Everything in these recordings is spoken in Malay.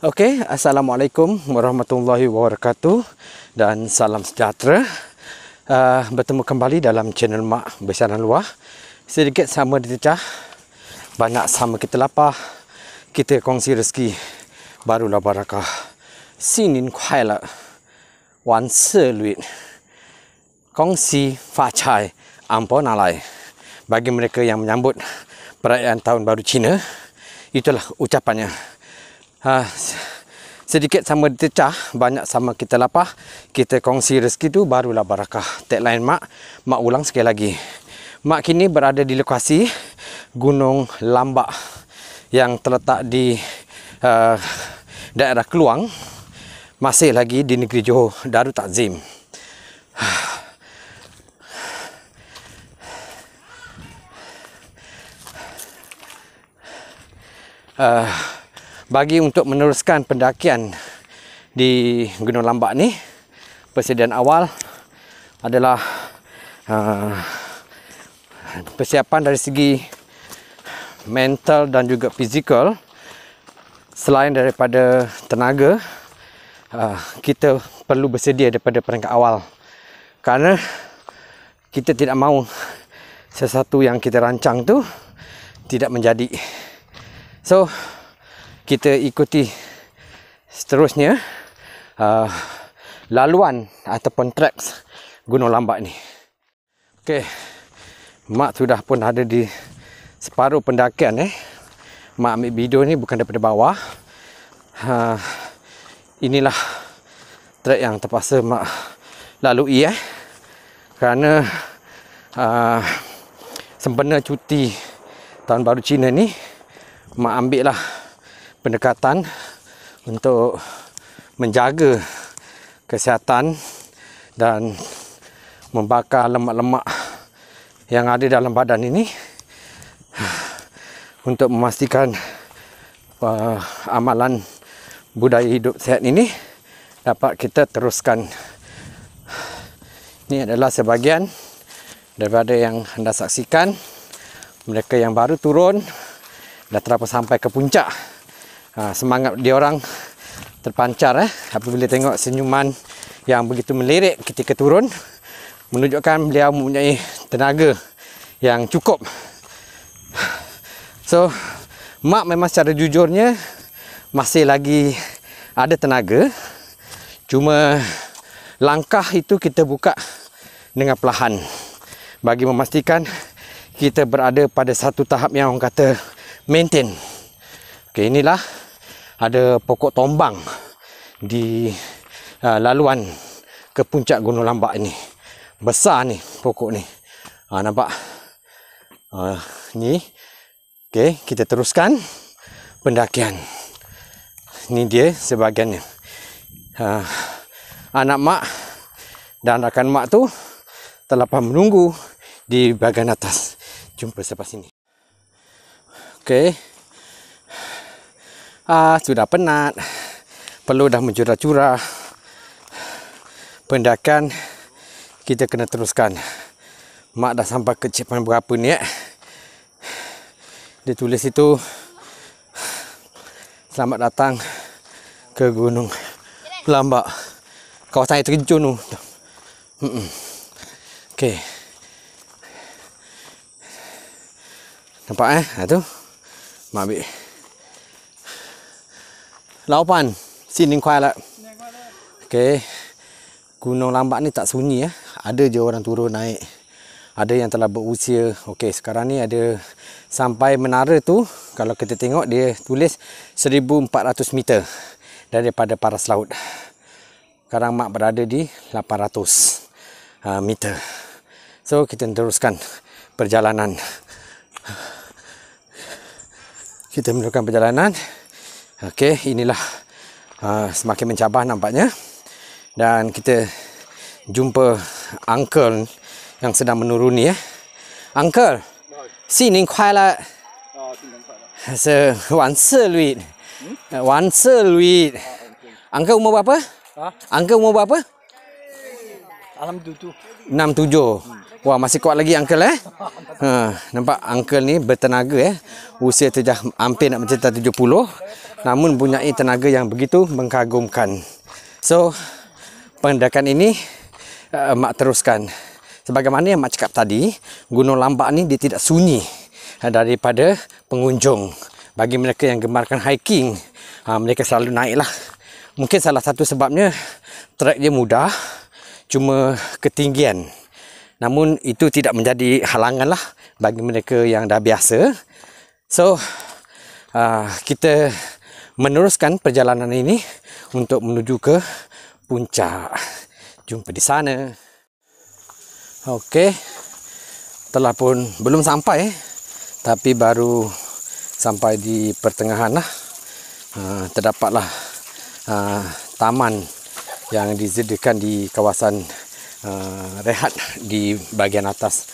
Okey, Assalamualaikum warahmatullahi wabarakatuh dan salam sejahtera. Bertemu kembali dalam channel Mak Besaran Luar. Sedikit sama ditecah, banyak sama kita lapar. Kita kongsi rezeki, barulah barakah. Sinin kuai le, wan se luit. Kongsi fa chai, ampon alai. Bagi mereka yang menyambut perayaan Tahun Baru Cina, itulah ucapannya. Sedikit sama ditecah, banyak sama kita lapar. Kita kongsi rezeki tu barulah barakah. Tagline Mak ulang sekali lagi. Mak kini berada di lokasi Gunung Lambak yang terletak di daerah Keluang, masih lagi di negeri Johor Darul Takzim. Bagi untuk meneruskan pendakian di Gunung Lambak ni, persediaan awal adalah persiapan dari segi mental dan juga fizikal. Selain daripada tenaga, kita perlu bersedia daripada peringkat awal, kerana kita tidak mahu sesuatu yang kita rancang tu tidak menjadi. So kita ikuti seterusnya laluan ataupun tracks Gunung Lambak ni. Okey, Mak sudah pun ada di separuh pendakian. Mak ambil video ni bukan daripada bawah. Inilah trek yang terpaksa Mak lalui kerana sempena cuti Tahun Baru Cina ni, Mak ambil lah pendekatan untuk menjaga kesihatan dan membakar lemak-lemak yang ada dalam badan ini untuk memastikan amalan budaya hidup sihat ini dapat kita teruskan. Ini adalah sebahagian daripada yang anda saksikan. Mereka yang baru turun dah terapa sampai ke puncak. Semangat dia orang terpancar apabila tengok senyuman yang begitu melirik ketika turun, menunjukkan beliau mempunyai tenaga yang cukup. So, Mak memang secara jujurnya masih lagi ada tenaga, cuma langkah itu kita buka dengan perlahan bagi memastikan kita berada pada satu tahap yang orang kata maintain. Okey, inilah ada pokok tombang di laluan ke puncak Gunung Lambak ini. Besar ni pokok ni. Nampak? Ni. Okey, kita teruskan pendakian. Ini dia sebahagiannya. Anak Mak dan rakan Mak tu telah menunggu di bahagian atas. Jumpa selepas ini. Okey. Sudah penat, perlu dah mencurah-curah. Pendakian kita kena teruskan. Mak dah sampai ke checkpoint berapa ni Dia tulis itu, selamat datang ke Gunung Lambak, kawasan air terjun tu. Okey, nampak tu Mak ambil laupan sini kuai lah. Okey, Gunung Lambak ni tak sunyi Ada je orang turun naik. Ada yang telah berusia. Okey, sekarang ni ada sampai menara tu, kalau kita tengok dia tulis 1400 meter daripada paras laut. Sekarang Mak berada di 800 meter. So kita teruskan perjalanan. Kita meneruskan perjalanan. Okey, inilah semakin mencabar nampaknya. Dan kita jumpa uncle yang sedang menuruni Uncle, sini kuai le. Wan se luit. Wan se luit. Uncle umur berapa? Uncle umur berapa? 67. 67. Wah, masih kuat lagi uncle nampak uncle ni bertenaga Usia tu dah hampir nak mencapai 70. Namun mempunyai tenaga yang begitu mengagumkan. So, pendakan ini mak teruskan. Sebagaimana yang mak cakap tadi, Gunung Lambak ni dia tidak sunyi daripada pengunjung. Bagi mereka yang gemarkan hiking, mereka selalu naik lah. Mungkin salah satu sebabnya trek dia mudah, cuma ketinggian. Namun itu tidak menjadi halangan lah bagi mereka yang dah biasa. So, kita meneruskan perjalanan ini untuk menuju ke puncak. Jumpa di sana. Okey, telah pun belum sampai, tapi baru sampai di pertengahan lah. Terdapatlah taman yang disediakan di kawasan rehat di bahagian atas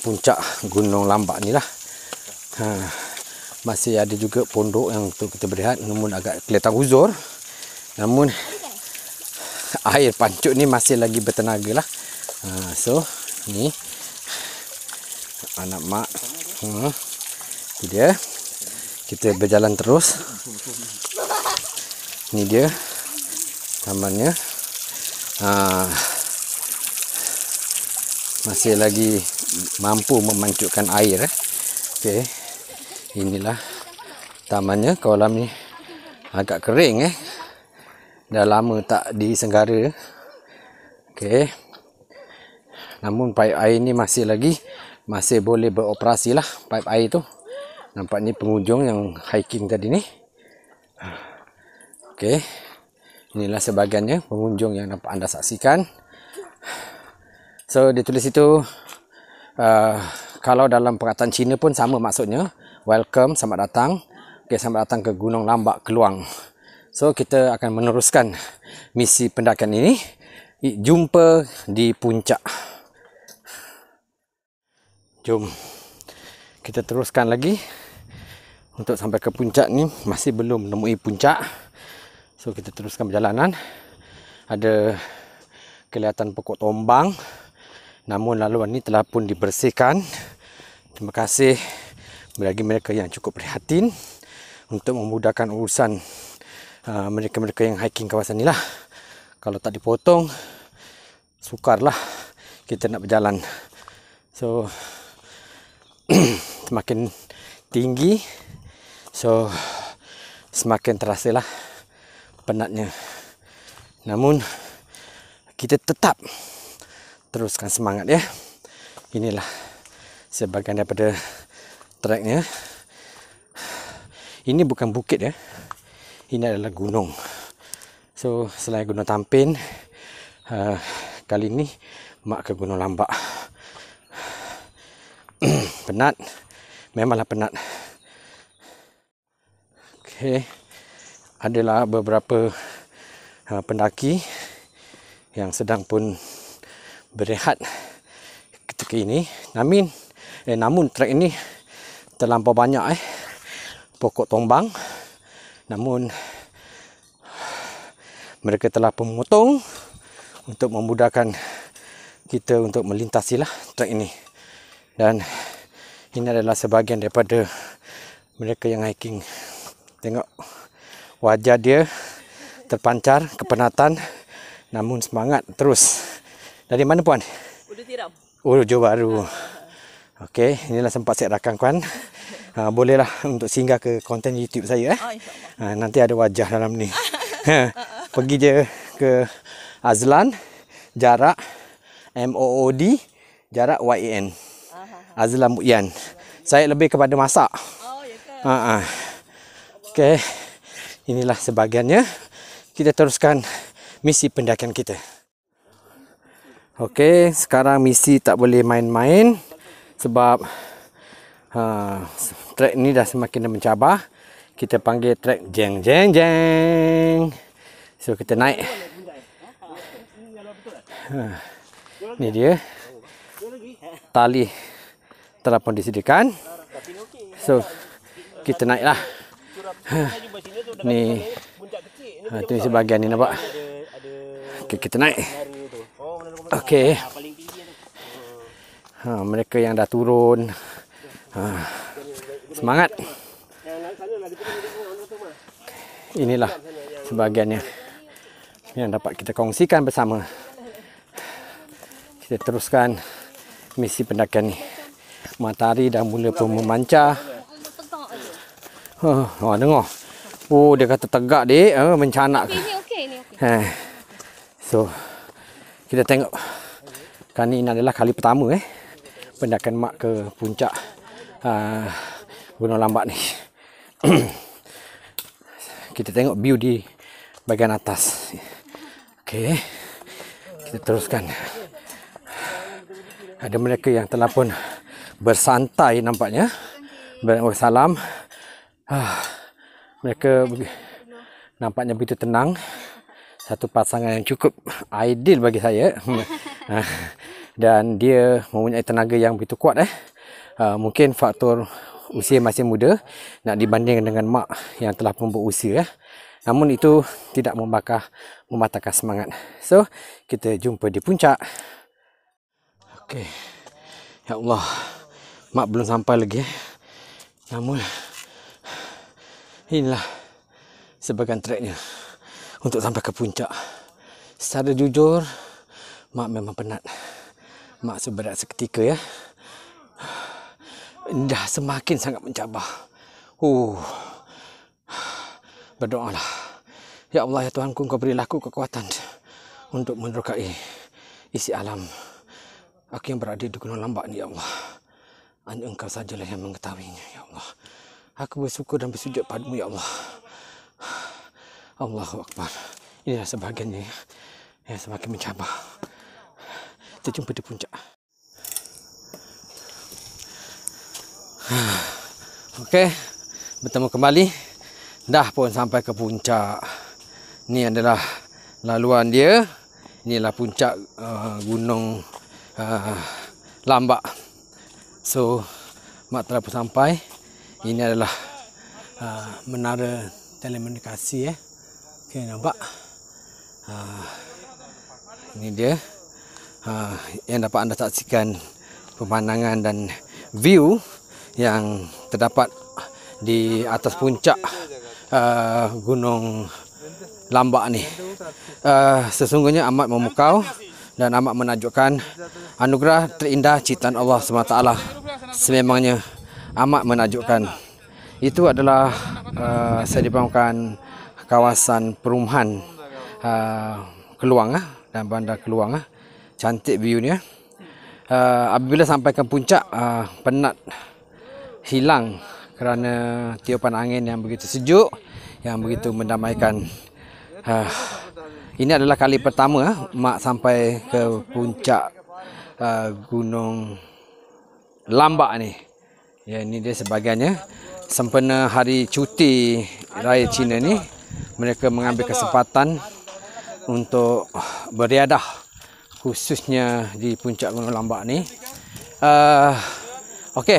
puncak Gunung Lambak ni lah. Masih ada juga pondok yang untuk kita berehat, namun agak kelihatan uzur. Namun air pancuk ni masih lagi bertenaga lah. So ni anak mak, ni dia. Kita berjalan terus. Ni dia tamannya. Masih lagi mampu memancukkan air. Okey. Inilah tamannya. Kolam ni agak kering dah lama tak disenggara. Okey. Namun paip air ni masih boleh beroperasi lah, paip air tu. Nampak ni pengunjung yang hiking tadi ni. Okey. Inilah sebahagiannya pengunjung yang dapat anda saksikan. So, ditulis itu kalau dalam perkataan Cina pun sama maksudnya. Welcome, selamat datang. Okay, selamat datang ke Gunung Lambak Keluang. So, kita akan meneruskan misi pendakian ini. Jumpa di puncak. Jom kita teruskan lagi. Untuk sampai ke puncak ni masih belum menemui puncak. So, kita teruskan perjalanan. Ada kelihatan pokok tombang. Namun laluan ini telah pun dibersihkan. Terima kasih bagi mereka yang cukup prihatin untuk memudahkan urusan mereka-mereka yang hiking kawasan ni lah. Kalau tak dipotong, sukarlah kita nak berjalan. So, semakin tinggi, so semakin terasa lah penatnya. Namun kita tetap teruskan semangat ya. Inilah sebahagian daripada treknya. Ini bukan bukit ya. Ini adalah gunung. So, selain Gunung Tampin, kali ini mak ke Gunung Lambak. Penat. Memanglah penat. Okey. Adalah beberapa pendaki yang sedang pun berehat ketika ini. Namun trek ini terlampau banyak pokok tombang. Namun mereka telah memotong untuk memudahkan kita untuk melintasilah trek ini. Dan ini adalah sebahagian daripada mereka yang hiking. Tengok wajah dia terpancar kepenatan, namun semangat terus. Dari mana puan? Udah tiram. Oh, Johor Bahru. Okey, inilah sempat saya rakamkan. Bolehlah untuk singgah ke konten YouTube saya. Nanti ada wajah dalam ni. Pergi je ke Azlan, jarak MOOD, jarak YAN. Azlan Muyan. Saya lebih kepada masak. Oh, ya ke? Okey. Inilah sebahagiannya. Kita teruskan misi pendakian kita. Okey, sekarang misi tak boleh main-main sebab trek ni dah semakin mencabar. Kita panggil trek jeng jeng jeng. So, kita naik. Ni dia. Tali telah pun disediakan. So, kita naiklah. Ni tu sebahagian ni nampak. Okey, kita naik. Okey. Mereka yang dah turun. Semangat. Inilah sebahagiannya yang dapat kita kongsikan bersama. Kita teruskan misi pendakian ni. Matahari dah mula pun memancar. Dengar. Oh, dia kata tegak dik. Mencanak. Okey. So, kita tengok. Kali ini adalah kali pertama pendakian mak ke puncak Gunung Lambak ni. Kita tengok view di bahagian atas. Okey. Kita teruskan. Ada mereka yang telah pun bersantai nampaknya. Salam. Mereka nampaknya begitu tenang. Satu pasangan yang cukup ideal bagi saya. Dan dia mempunyai tenaga yang begitu kuat. Mungkin faktor usia masih muda nak dibandingkan dengan mak yang telah pun berusia. Namun itu tidak mematahkan semangat. So, kita jumpa di puncak. Okey. Ya Allah. Mak belum sampai lagi. Namun inilah sebahagian treknya untuk sampai ke puncak. Secara jujur, mak memang penat. Mak seberat seketika ya. Dah semakin sangat mencabar. Berdoalah. Ya Allah, ya Tuhanku, Kau berilah aku kekuatan untuk menerokai isi alam. Aku yang berada di Gunung Lambak ni, ya Allah. Hanya Engkau sajalah yang mengetahuinya, ya Allah. Aku bersyukur dan bersujud padamu, ya Allah. Allahu Akbar. Inilah sebahagiannya yang semakin mencabar. Kita jumpa di puncak. Okey, bertemu kembali. Dah pun sampai ke puncak. Ini adalah laluan dia. Inilah puncak Gunung Lambak. So, mak telah pun sampai. Ini adalah menara telekomunikasi. Okey, nampak? Ini dia. Yang dapat anda saksikan pemandangan dan view yang terdapat di atas puncak Gunung Lambak ni. Sesungguhnya amat memukau dan amat menakjubkan. Anugerah terindah ciptaan Allah SWT sememangnya amat menakjubkan. Itu adalah saya dibangunkan kawasan perumahan Keluang dan bandar Keluang. Cantik view ni. Apabila sampai ke puncak, penat hilang kerana tiupan angin yang begitu sejuk, yang begitu mendamaikan. Ini adalah kali pertama mak sampai ke puncak Gunung Lambak ni. Ya, ini dia sebahagiannya. Sempena hari cuti Raya Cina ni, mereka mengambil kesempatan untuk beriadah khususnya di puncak Gunung Lambak ni. Okey,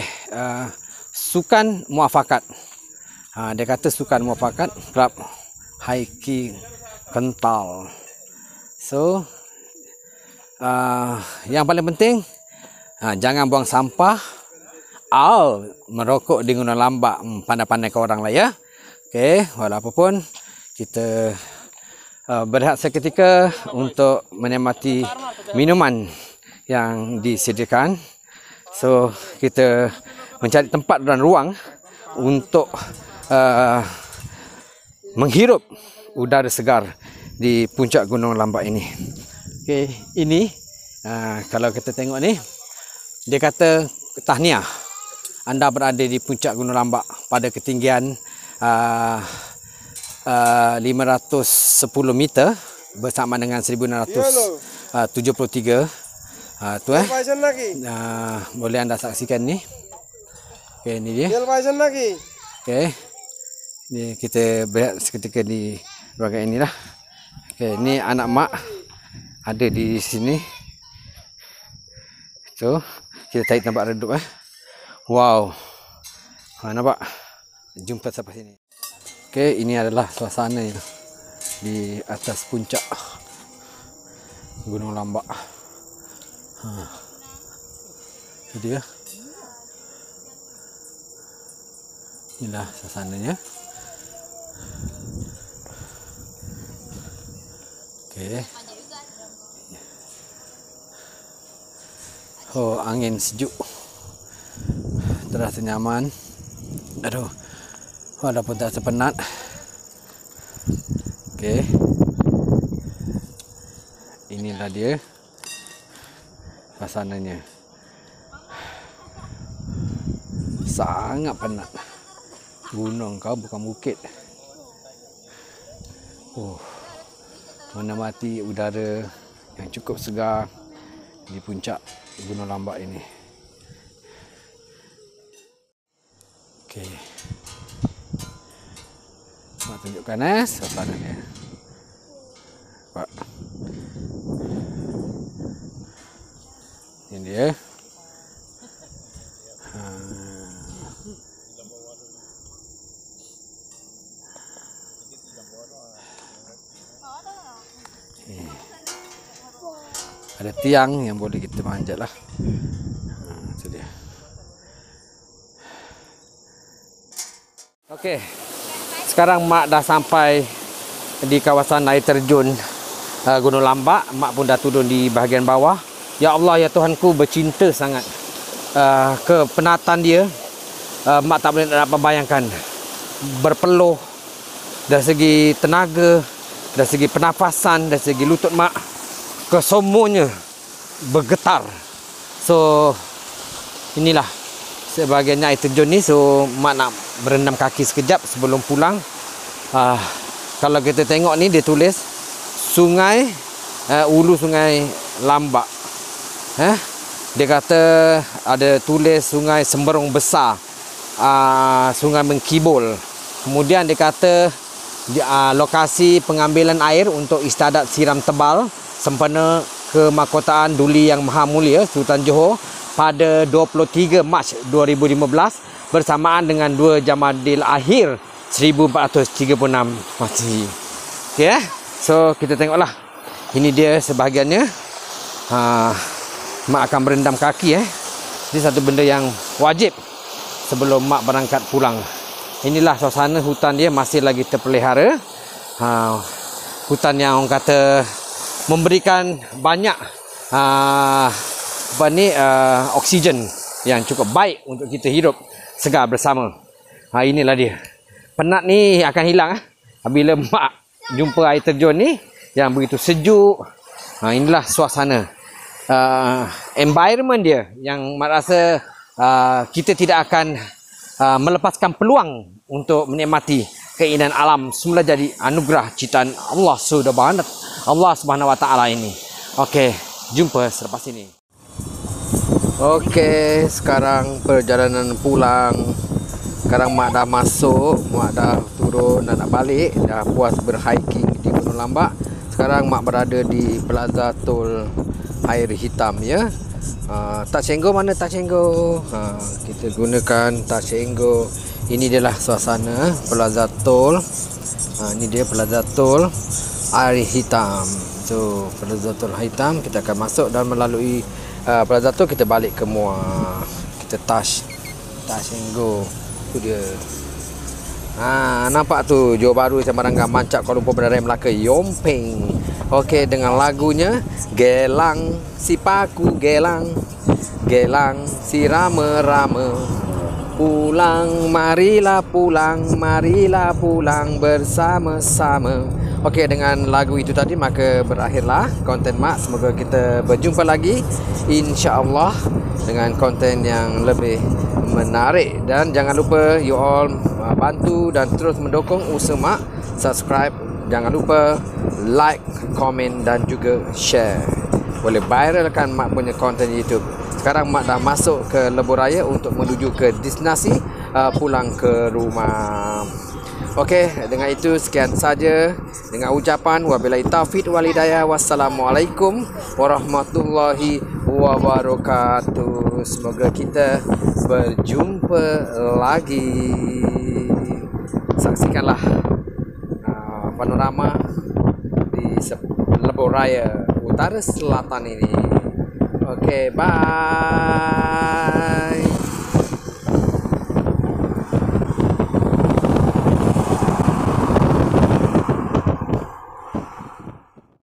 sukan muafakat. Dia kata sukan muafakat, kelab hiking kental. So, yang paling penting, jangan buang sampah. Merokok di Gunung Lambak, pandai-pandai ke orang lah ya. Okey, walaupun kita berehat seketika untuk menikmati minuman yang disediakan. So, kita mencari tempat dan ruang untuk menghirup udara segar di puncak Gunung Lambak ini. Okey, ini kalau kita tengok ni, dia kata tahniah, anda berada di puncak Gunung Lambak pada ketinggian 510 meter bersama dengan 1673. Tu boleh anda saksikan ni. Okey, ni dia. Okey. Ni kita berehat seketika di bahagian inilah. Okey, ni anak mak ada di sini. So, kita cari tempat redup Wow. Nampak? Jumpa sampai sini. Okey, ini adalah suasana di atas puncak Gunung Lambak. Itu dia. Inilah suasananya. Okey. Oh, angin sejuk. Terasa nyaman. Aduh. Walaupun tak sepenat. Okey. Inilah dia suasananya. Sangat penat. Gunung kau bukan bukit. Oh. Menikmati udara yang cukup segar di puncak Gunung Lambak ini. Okey. Nak tunjukkan suasananya. Pak. Ini dia. Ada tiang yang boleh kita manjat lah. Itu dia. Okey. Sekarang Mak dah sampai di kawasan air terjun Gunung Lambak. Mak pun dah turun di bahagian bawah. Ya Allah, ya Tuhanku, bercinta sangat. Kepenatan dia, Mak tak boleh nak membayangkan. Berpeluh dari segi tenaga, dari segi pernafasan, dari segi lutut Mak, kesemuanya bergetar. So inilah sebahagiannya air terjun ni. So Mak nak berendam kaki sekejap sebelum pulang. Kalau kita tengok ni dia tulis sungai hulu sungai Lambak. Dia kata ada tulis sungai Semberong Besar, sungai Mengkibul. Kemudian dia kata lokasi pengambilan air untuk istiadat siram tebal sempena Kemahkotaan Duli Yang Maha Mulia Sultan Johor pada 23 Mac 2015 bersamaan dengan 2 Jamadil Akhir 1436 Masihi. Okey, so kita tengoklah. Ini dia sebahagiannya. Mak akan berendam kaki. Ini satu benda yang wajib sebelum Mak berangkat pulang. Inilah suasana hutan dia, masih lagi terpelihara. Hutan yang orang kata memberikan banyak oksigen yang cukup baik untuk kita hidup segar bersama. Inilah dia. Penat ni akan hilang apabila Mak jumpa air terjun ni yang begitu sejuk. Inilah suasana, environment dia yang Mak rasa kita tidak akan melepaskan peluang untuk menikmati keindahan alam semula jadi anugerah ciptaan Allah Subhanahu Wa Taala ini. Okey, jumpa selepas ini. Okey, sekarang perjalanan pulang. Sekarang Mak dah masuk, Mak dah turun dan nak balik. Dah puas berhiking di Gunung Lambak. Sekarang Mak berada di Plaza Tol Air Hitam ya. Tak Cenggo mana Tak Cenggo? Kita gunakan Tak Cenggo. Ini adalah suasana Plaza Tol. Ini dia Plaza Tol Air Hitam. So Plaza Tol Air Hitam kita akan masuk dan melalui Plaza Tol kita balik ke Muar. Kita touch Tak Cenggo. Tu dia. Nampak tu Johor Bahru Camarangga Mancak Kuala Lumpur Bandaraya Melaka Yomping. Okey, dengan lagunya Gelang si paku gelang, gelang si rame-rame, pulang marilah pulang bersama-sama. Okey, dengan lagu itu tadi maka berakhirlah konten Mak. Semoga kita berjumpa lagi insya-Allah dengan konten yang lebih menarik. Dan jangan lupa you all bantu dan terus mendukung usaha Mak. Subscribe, jangan lupa like, komen dan juga share. Boleh viralkan Mak punya konten YouTube. Sekarang Mak dah masuk ke Lebuh Raya untuk menuju ke destinasi pulang ke rumah. Okey, dengan itu sekian saja dengan ucapan wabillahi taufiq wal hidayah. Wassalamualaikum warahmatullahi wabarakatuh. Semoga kita berjumpa lagi. Saksikanlah panorama di Lebuh Raya utara selatan ini. Okay, bye.